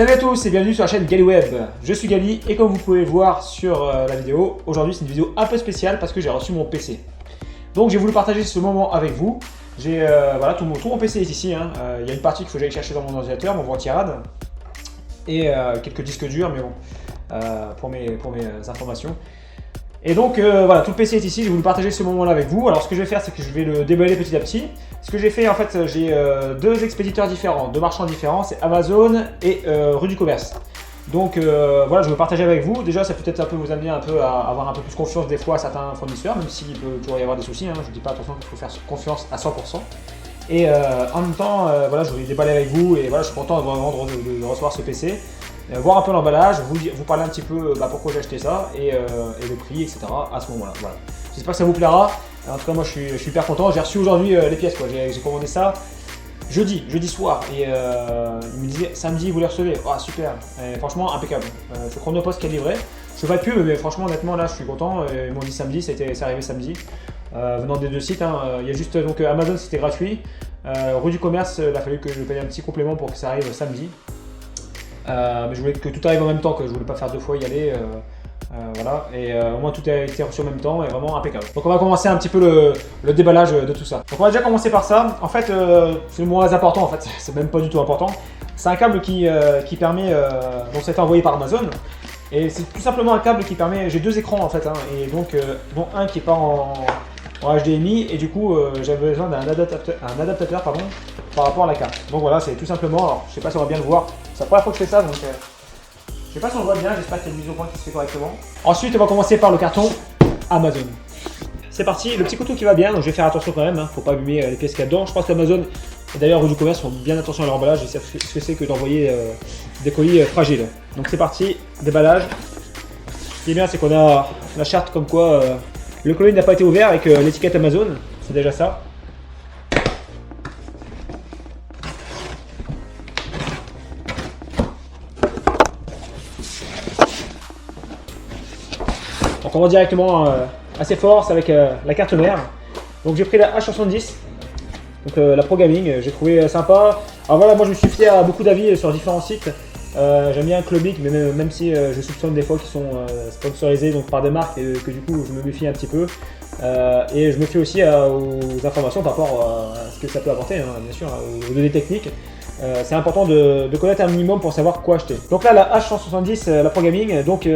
Salut à tous et bienvenue sur la chaîne GaliWeb. Je suis Gali et comme vous pouvez le voir sur la vidéo, aujourd'hui c'est une vidéo un peu spéciale parce que j'ai reçu mon PC. Donc j'ai voulu partager ce moment avec vous. J'ai voilà, tout mon PC est ici. Hein. Il y a une partie qu'il faut que j'aille chercher dans mon ordinateur, mon ventirad et quelques disques durs, mais bon, pour mes informations. Et donc voilà, tout le PC est ici, j'ai voulu partager ce moment là avec vous. Alors ce que je vais faire, c'est que je vais le déballer petit à petit. Ce que j'ai fait, en fait, j'ai deux expéditeurs différents, deux marchands différents, c'est Amazon et rue du Commerce. Donc voilà, je veux partager avec vous. Déjà, ça peut peut-être un peu vous amener un peu à avoir un peu plus confiance des fois à certains fournisseurs, même s'il peut toujours y avoir des soucis. Hein. Je ne dis pas attention qu'il faut faire confiance à 100%. Et en même temps, voilà, je voulais déballer avec vous et voilà, je suis content vraiment de recevoir ce PC. Voir un peu l'emballage, vous parler un petit peu pourquoi j'ai acheté ça et le prix, etc. à ce moment-là. Voilà. J'espère que ça vous plaira. En tout cas, moi je suis hyper content. J'ai reçu aujourd'hui les pièces. J'ai commandé ça jeudi soir. Et il me disait samedi, vous les recevez. Ah, super. Et franchement, impeccable. C'est Chronopost qui a livré. Je fais pas de pub, mais franchement, honnêtement, là je suis content. Ils m'ont dit samedi, c'est arrivé samedi. Venant des deux sites. Hein. Il y a juste donc Amazon, c'était gratuit. Rue du Commerce, il a fallu que je paye un petit complément pour que ça arrive samedi. Mais je voulais que tout arrive en même temps, que je voulais pas faire deux fois y aller, voilà, et au moins tout a été reçu en même temps et vraiment impeccable. Donc on va commencer un petit peu le déballage de tout ça. Donc on va déjà commencer par ça. En fait, c'est le moins important en fait, c'est même pas du tout important. C'est un câble qui permet, donc ça a été envoyé par Amazon, et c'est tout simplement un câble qui permet, j'ai deux écrans en fait, hein, et donc dont un qui est pas en HDMI, et du coup j'avais besoin d'un adaptateur pardon, par rapport à la carte. Donc voilà, c'est tout simplement, alors je sais pas si on va bien le voir, c'est la première fois que je fais ça, donc je sais pas si on le voit bien, j'espère qu'il y a une mise au point qui se fait correctement. Ensuite on va commencer par le carton Amazon. C'est parti, le petit couteau qui va bien, donc je vais faire attention quand même, hein, faut pas abîmer les pièces qu'il y a dedans. Je pense qu'Amazon, et d'ailleurs rue du Commerce, font bien attention à leur emballage, ils savent ce que c'est que d'envoyer des colis fragiles. Donc c'est parti, déballage. Ce qui est bien, c'est qu'on a la charte comme quoi le colis n'a pas été ouvert avec l'étiquette Amazon, c'est déjà ça. Donc on va directement assez fort, c'est avec la carte mère. Donc j'ai pris la H70, donc la Pro Gaming, j'ai trouvé sympa. Alors voilà, moi je me suis fié à beaucoup d'avis sur différents sites. J'aime bien Clubic, mais même si je soupçonne des fois qu'ils sont sponsorisés donc, par des marques et que du coup je me méfie un petit peu. Et je me fie aussi aux informations par rapport à ce que ça peut apporter, hein, bien sûr, aux données techniques. C'est important de connaître un minimum pour savoir quoi acheter. Donc là, la H170, la Pro Gaming, donc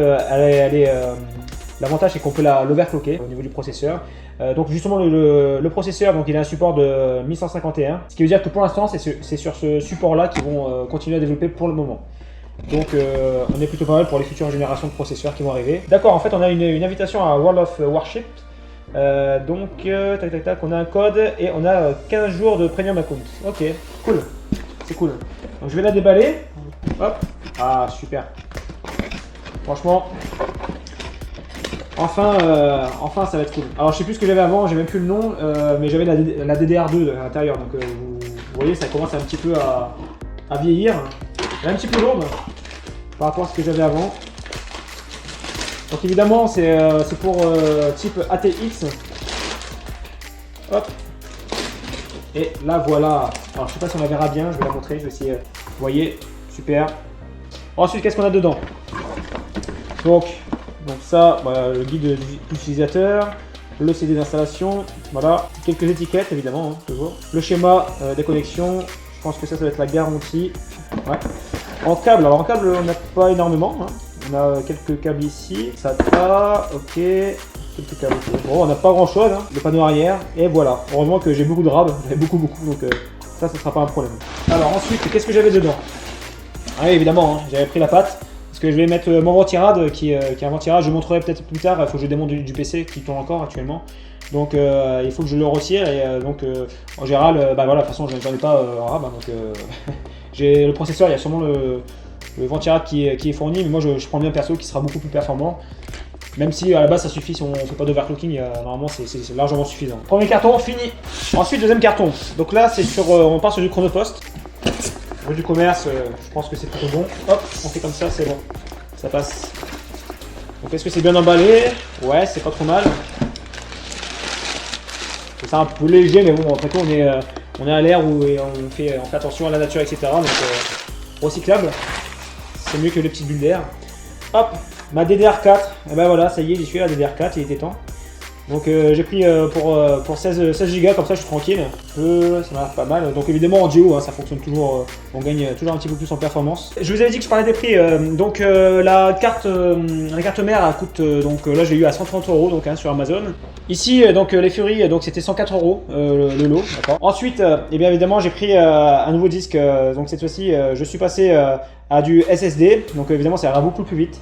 l'avantage c'est qu'on peut l'overclocker au niveau du processeur. Donc justement le processeur, donc il a un support de 1151, ce qui veut dire que pour l'instant c'est sur ce support là qu'ils vont continuer à développer pour le moment. Donc on est plutôt pas mal pour les futures générations de processeurs qui vont arriver. D'accord, en fait on a une invitation à World of Warship. Tac, on a un code et on a 15 jours de premium account. Ok, cool, c'est cool. Donc je vais la déballer. Hop, ah super. Franchement, enfin ça va être cool. Alors je sais plus ce que j'avais avant, j'ai même plus le nom, mais j'avais la DDR2 à l'intérieur. Donc vous voyez, ça commence un petit peu à vieillir. Elle est un petit peu lourde par rapport à ce que j'avais avant. Donc évidemment c'est pour type ATX. Hop. Et là voilà. Alors je sais pas si on la verra bien, je vais la montrer, je vais essayer. Vous voyez, super. Ensuite qu'est-ce qu'on a dedans? Donc ça, voilà, le guide d'utilisateur, le CD d'installation, voilà, quelques étiquettes évidemment, hein, toujours. Le schéma des connexions, je pense que ça va être la garantie. Ouais. En câble, alors en câble on n'a pas énormément, hein. On a quelques câbles ici, SATA, ok, quelques câbles ici. Bon, on n'a pas grand chose, hein. Le panneau arrière, et voilà. Heureusement que j'ai beaucoup de RAB, j'avais beaucoup, donc ça ne sera pas un problème. Alors ensuite, qu'est-ce que j'avais dedans? Ah oui, évidemment, hein, j'avais pris la pâte. Parce que je vais mettre mon ventirad qui est un ventirad, je montrerai peut-être plus tard, il faut que je démonte du PC qui tourne encore actuellement. Donc il faut que je le retire et en général, voilà, de toute façon j'en ai pas en rab, hein, donc j'ai le processeur, il y a sûrement le ventirad qui est fourni, mais moi je prends bien perso qui sera beaucoup plus performant. Même si à la base ça suffit, si on ne fait pas d'overclocking, normalement c'est largement suffisant. Premier carton, fini. Ensuite deuxième carton, donc là c'est sur, on part sur du Chronopost. Rue du Commerce, je pense que c'est plutôt bon. Hop, on fait comme ça, c'est bon. Ça passe. Donc est-ce que c'est bien emballé? Ouais, c'est pas trop mal. C'est un peu léger, mais bon, après tout, on est à l'air où on fait attention à la nature, etc. Donc recyclable. c'est mieux que les petites bulles d'air. Hop, ma DDR4, et ben voilà, ça y est, j'y suis la DDR4, il était temps. Donc j'ai pris pour 16 Go, comme ça je suis tranquille, ça m'a l'air pas mal. Donc évidemment en duo, hein, ça fonctionne toujours, on gagne toujours un petit peu plus en performance. Je vous avais dit que je parlais des prix, donc la carte mère elle coûte, donc là j'ai eu à 130 €, donc sur Amazon. Ici donc les Fury, donc c'était 104 € le lot, d'accord. Ensuite, et bien évidemment j'ai pris un nouveau disque, donc cette fois-ci je suis passé à du SSD, donc évidemment ça ira beaucoup plus vite.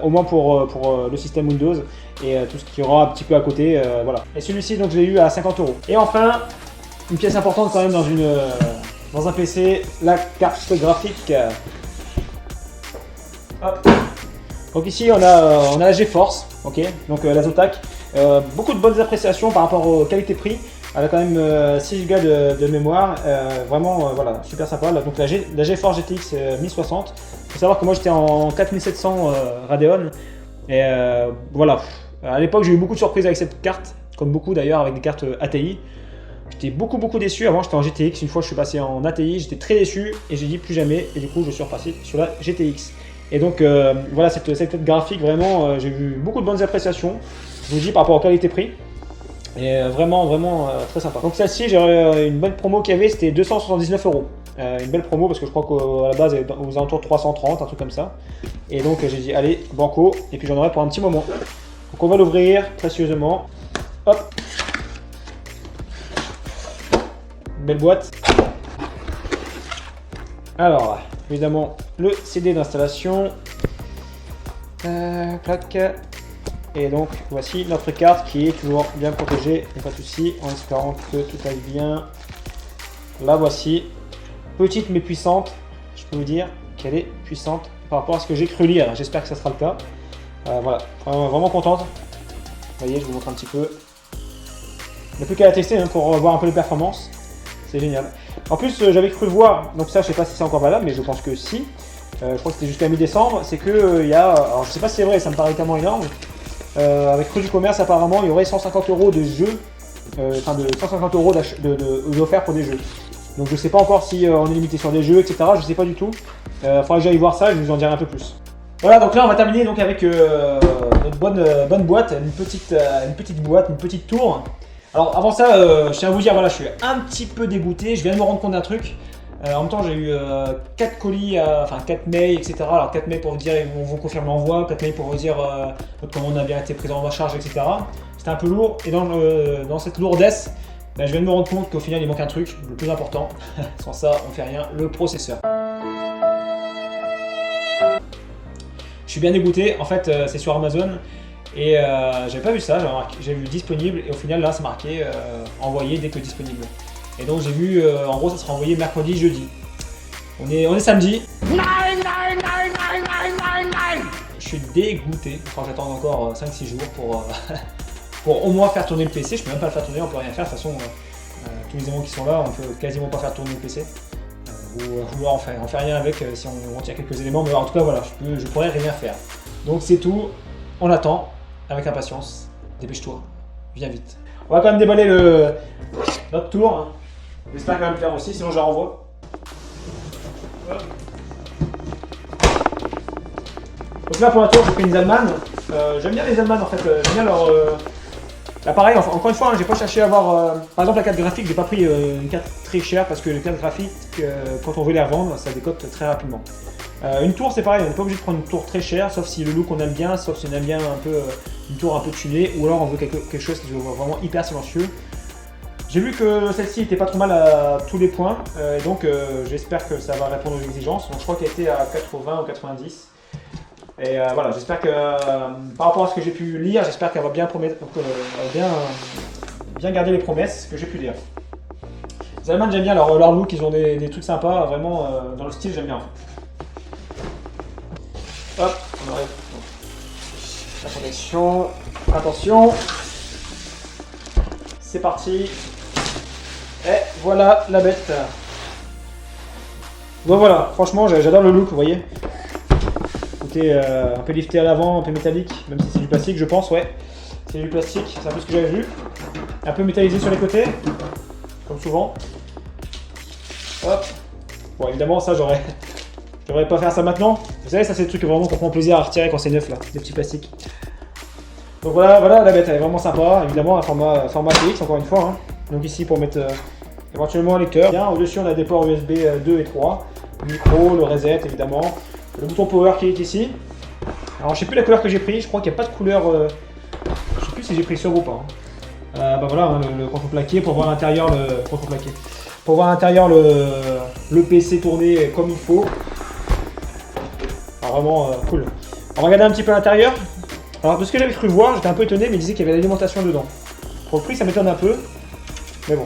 Au moins pour le système Windows et tout ce qu'il y aura un petit peu à côté, voilà. Et celui-ci donc je l'ai eu à 50 €. Et enfin, une pièce importante quand même dans un PC, la carte graphique. Hop. Donc ici on a la GeForce, ok, donc la Zotac. Beaucoup de bonnes appréciations par rapport aux qualité-prix. Elle a quand même 6 Go de mémoire, vraiment voilà, super sympa. Donc la GeForce GTX 1060. Il faut savoir que moi j'étais en 4700 Radeon et voilà. À l'époque j'ai eu beaucoup de surprises avec cette carte, comme beaucoup d'ailleurs avec des cartes ATI. J'étais beaucoup déçu. Avant j'étais en GTX, une fois je suis passé en ATI, j'étais très déçu et j'ai dit plus jamais, et du coup je suis repassé sur la GTX. Et donc voilà, cette carte graphique, vraiment j'ai vu beaucoup de bonnes appréciations, je vous dis, par rapport aux qualité-prix. Et vraiment très sympa. Donc celle-ci, j'ai une bonne promo qu'il y avait, c'était 279 €. Une belle promo parce que je crois qu'à la base elle est aux alentours de 330, un truc comme ça. Et donc j'ai dit allez, banco, et puis j'en aurai pour un petit moment. Donc on va l'ouvrir précieusement. Hop. Une belle boîte. Alors, évidemment, le CD d'installation. Clac. Et donc voici notre carte qui est toujours bien protégée, il n'y a pas de souci, en espérant que tout aille bien. La voici, petite mais puissante, je peux vous dire qu'elle est puissante par rapport à ce que j'ai cru lire, j'espère que ça sera le cas. Voilà, vraiment contente. Vous voyez, je vous montre un petit peu. Il n'y a plus qu'à la tester hein, pour voir un peu les performances, c'est génial. En plus j'avais cru le voir, donc ça je sais pas si c'est encore valable, mais je pense que si. Je crois que c'était jusqu'à mi-décembre, c'est que il y a, alors je sais pas si c'est vrai, ça me paraît tellement énorme. Avec Cru du Commerce, apparemment, il y aurait 150 € de jeux, enfin de 150 € d'offerts pour des jeux. Donc je sais pas encore si on est limité sur des jeux, etc. Je sais pas du tout. Faudra que j'aille voir ça, je vous en dirai un peu plus. Voilà, donc là on va terminer donc avec notre bonne boîte, une petite boîte, une petite tour. Alors avant ça, je tiens à vous dire, voilà, je suis un petit peu dégoûté. Je viens de me rendre compte d'un truc. En même temps, j'ai eu 4 colis, enfin 4 mails, etc. Alors 4 mails pour vous dire, ils vont confirmer l'envoi, 4 mails pour vous dire votre commande a bien été prise en charge, etc. C'était un peu lourd, et dans cette lourdesse, je viens de me rendre compte qu'au final il manque un truc, le plus important. Sans ça, on fait rien, le processeur. Je suis bien dégoûté, en fait c'est sur Amazon, et j'avais pas vu ça, j'ai vu disponible, et au final là c'est marqué envoyé dès que disponible. Et donc j'ai vu, en gros ça sera envoyé mercredi, jeudi. On est samedi. Je suis dégoûté. Enfin, j'attends encore 5-6 jours pour au moins faire tourner le PC. Je peux même pas le faire tourner, on peut rien faire. De toute façon, tous les éléments qui sont là, on peut quasiment pas faire tourner le PC. Ou on fait rien avec si on retient quelques éléments. Mais en tout cas voilà, je pourrais rien faire. Donc c'est tout. On attend avec impatience. Dépêche-toi, viens vite. On va quand même déballer notre tour. Hein. J'espère qu'elle va me plaire aussi, sinon je la renvoie. Donc là pour la tour, j'ai pris une Zalman. J'aime bien les Zalman en fait, j'aime bien leur... Là pareil, encore une fois, hein, j'ai pas cherché à avoir... par exemple la carte graphique, j'ai pas pris une carte très chère parce que les cartes graphiques, quand on veut les revendre, ça décote très rapidement. Une tour c'est pareil, on n'est pas obligé de prendre une tour très chère, sauf si le look on aime bien, sauf si on aime bien un peu une tour un peu tunée, ou alors on veut quelque chose qui soit vraiment hyper silencieux. J'ai vu que celle-ci était pas trop mal à tous les points, donc j'espère que ça va répondre aux exigences. Donc je crois qu'elle était à 80 ou 90. Et voilà, j'espère que par rapport à ce que j'ai pu lire, j'espère qu'elle va bien bien garder les promesses que j'ai pu lire. Zalman, j'aime bien leur look, ils ont des trucs sympas, vraiment dans le style, j'aime bien. Hop, on enlève la protection. Attention, c'est parti. Et voilà la bête. Bon voilà, franchement j'adore le look, vous voyez. Côté un peu lifté à l'avant, un peu métallique, même si c'est du plastique je pense, ouais. C'est du plastique, c'est un peu ce que j'avais vu. Un peu métallisé sur les côtés, comme souvent. Hop. Bon évidemment ça j'aurais Je devrais pas faire ça maintenant. Vous savez, ça c'est le truc vraiment qu'on prend plaisir à retirer quand c'est neuf là, des petits plastiques. Donc voilà, la bête, elle est vraiment sympa. Évidemment, un format TX encore une fois. Hein. Donc ici pour mettre éventuellement un lecteur. Bien, au-dessus on a des ports USB 2 et 3. Le micro, le reset évidemment. Le bouton power qui est ici. Alors je sais plus la couleur que j'ai pris, je crois qu'il n'y a pas de couleur. Je sais plus si j'ai pris sur ou pas. Hein. Bah voilà, hein, le contreplaqué pour voir à l'intérieur le contreplaqué. Pour voir à l'intérieur le PC tourner comme il faut. Alors vraiment cool. On va regarder un petit peu à l'intérieur. Alors de ce que j'avais cru voir, j'étais un peu étonné, mais il disait qu'il y avait l'alimentation dedans. Pour le prix, ça m'étonne un peu. Mais bon.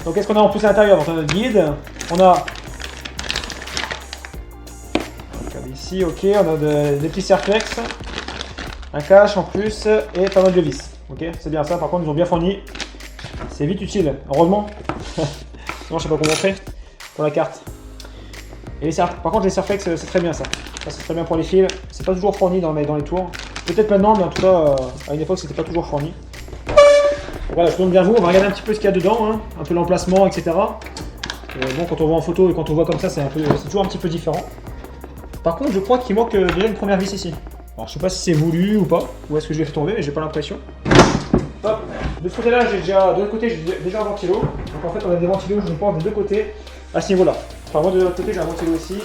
Donc qu'est-ce qu'on a en plus à l'intérieur? Donc on a notre guide. On a ici, ok, on a des petits serflex, un cache en plus et pas mal de vis. Ok, c'est bien ça. Par contre, ils ont bien fourni. C'est vite utile, heureusement. Sinon, je sais pas comment montrer pour la carte. Et par contre, les serflex, c'est très bien ça. Ça, c'est très bien pour les fils. C'est pas toujours fourni dans les tours. Peut-être maintenant, mais en tout cas, à une époque, c'était pas toujours fourni. Donc voilà, je tourne bien vous. On va regarder un petit peu ce qu'il y a dedans, hein, un peu l'emplacement, etc. Bon, quand on voit en photo et quand on voit comme ça, c'est toujours un petit peu différent. Par contre, je crois qu'il manque déjà une première vis ici. Alors, je sais pas si c'est voulu ou pas, ou est-ce que je l'ai fait tomber, mais j'ai pas l'impression. Hop. De ce côté-là, de l'autre côté, j'ai déjà un ventilo. Donc en fait, on a des ventilos, je pense, des deux côtés à ce niveau-là. Enfin, moi de l'autre côté, j'ai un ventilo ici.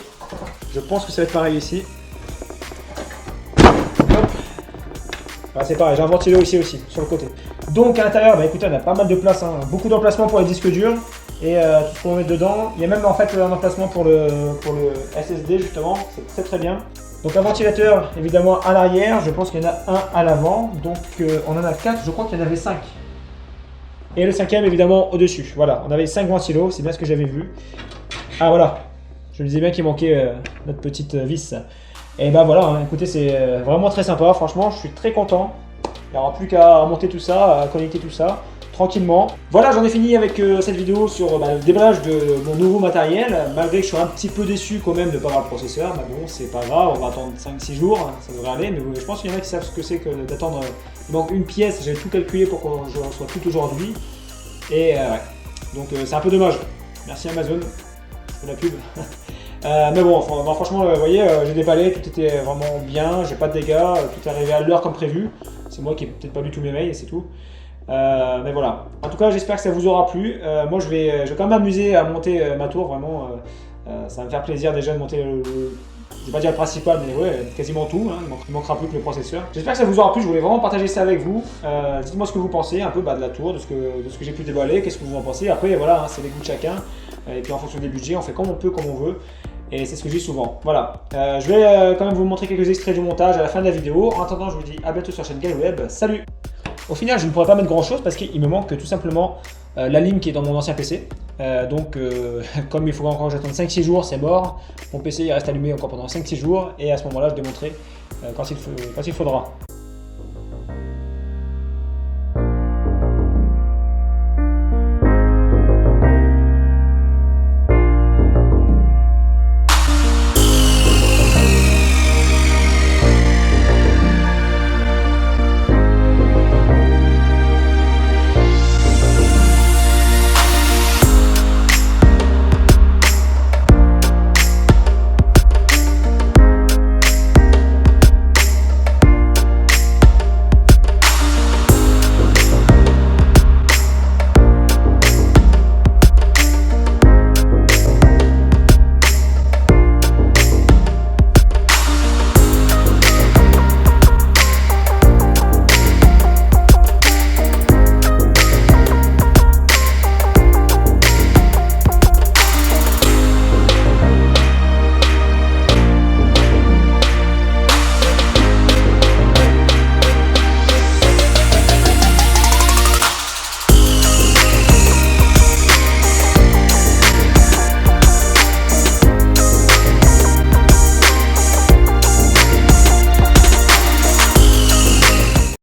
Je pense que ça va être pareil ici. Hop. Ah, c'est pareil, j'ai un ventilo ici aussi, sur le côté. Donc à l'intérieur, bah écoutez, on a pas mal de place, hein. Beaucoup d'emplacements pour les disques durs. Et tout ce qu'on va mettre dedans. Il y a même en fait un emplacement pour le SSD justement, c'est très bien. Donc un ventilateur évidemment à l'arrière, je pense qu'il y en a un à l'avant. Donc on en a 4, je crois qu'il y en avait 5. Et le cinquième évidemment au-dessus. Voilà, on avait 5 ventilos, c'est bien ce que j'avais vu. Ah voilà, je me disais bien qu'il manquait notre petite vis. Et bah voilà, hein, écoutez, c'est vraiment très sympa, franchement je suis très content. Il n'y aura plus qu'à monter tout ça, à connecter tout ça. Tranquillement. Voilà, j'en ai fini avec cette vidéo sur le déballage de mon nouveau matériel, malgré que je suis un petit peu déçu quand même de ne pas avoir le processeur, mais bon, c'est pas grave, on va attendre 5-6 jours, ça devrait aller, mais je pense qu'il y en a qui savent ce que c'est que d'attendre, il manque une pièce, j'ai tout calculé pour qu'on soit tout aujourd'hui, et ouais, donc c'est un peu dommage. Merci Amazon pour la pub. Mais bon, franchement, vous voyez, j'ai déballé, tout était vraiment bien, j'ai pas de dégâts, tout est arrivé à l'heure comme prévu, c'est moi qui n'ai peut-être pas lu tous mes mails et c'est tout. Mais voilà, en tout cas j'espère que ça vous aura plu. Moi je vais quand même m'amuser à monter ma tour, vraiment ça va me faire plaisir déjà de monter je vais pas dire le principal, mais ouais, quasiment tout, hein. Il manquera plus que le processeur. J'espère que ça vous aura plu, je voulais vraiment partager ça avec vous. Dites-moi ce que vous pensez un peu de la tour, de ce que j'ai pu déballer, qu'est-ce que vous en pensez. Après voilà, hein, c'est les goûts de chacun, et puis en fonction des budgets, on fait comme on peut, comme on veut. Et c'est ce que je dis souvent. Voilà, je vais quand même vous montrer quelques extraits du montage à la fin de la vidéo. En attendant, je vous dis à bientôt sur la chaîne Galweb. Salut! Au final, je ne pourrais pas mettre grand chose parce qu'il me manque tout simplement la ligne qui est dans mon ancien PC. Comme il faut encore que j'attende 5-6 jours, c'est mort. Mon PC il reste allumé encore pendant 5-6 jours et à ce moment-là, je démonterai quand il faudra.